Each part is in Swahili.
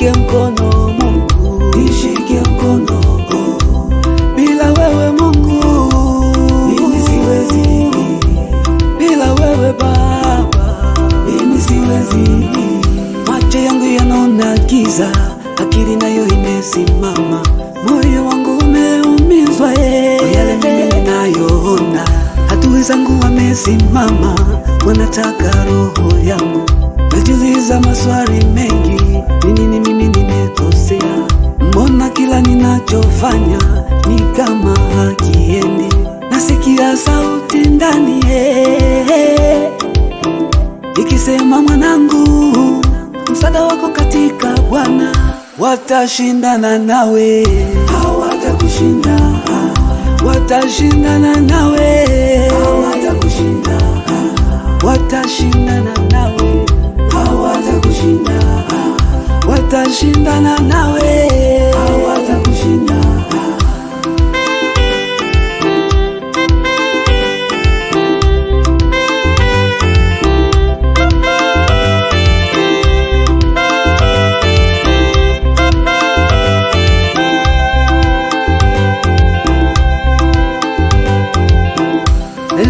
nishike mkono Mungu, nishike mkono. Bila wewe Mungu mimi siwezi, bila wewe Baba mimi siwezi. Macho yangu yanaona giza, akili nayo imesimama, moyo wangu umeumizwa kwa yale mimi ninayoona. Adui zangu wamesimama, wanataka roho yangu. Najiuliza maswali mengi, ni nini mimi nimekosea? Mbona kila ninachofanya ni kama hakiendi? Nasikia sauti ndani ikisema, mwanangu, msaada wako katika Bwana. Watashindana nawe, hawatakushinda. Watashindana nawe, hawatakushinda. Watashindana nawe, hawatakushinda. Watashindana nawe, hawatakushinda.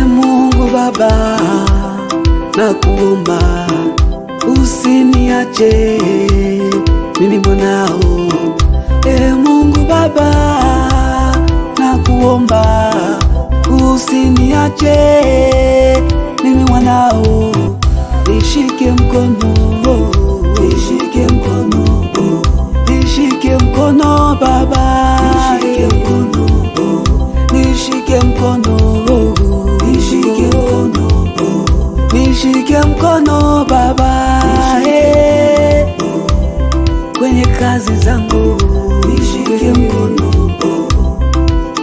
Mungu Baba, nakuomba usiniache mimi mwanao. Mungu Baba, nakuomba usiniache mimi mwanao. Nishike mkono, nishike mkono, nishike mkono Baba, nishike mkono, nishike mkono, nishike mkono, nishike mkono Baba, kwenye kazi zangu nishike mkono,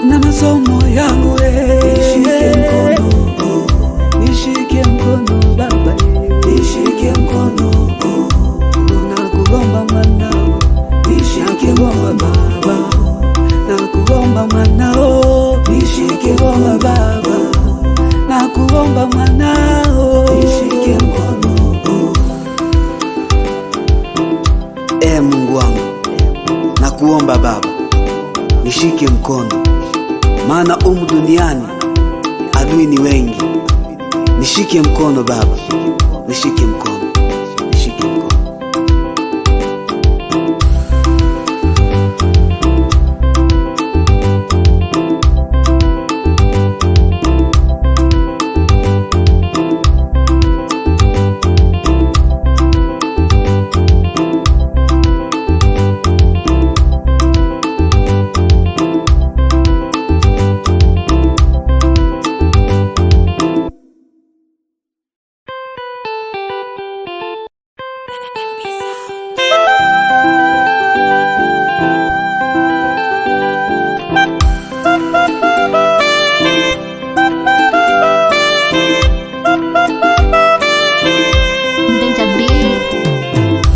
na masomo yangu nishike mkono, nishike mkono Baba, nishike mkono. Nakuomba mwanao, nishike mkono Baba, nakuomba mwanao, nishike mkono Baba, nakuomba mwanao, nishike mkono. Mungu wangu, nakuomba Baba, nishike mkono, maana duniani adui ni wengi. Nishike mkono Baba, nishike mkono.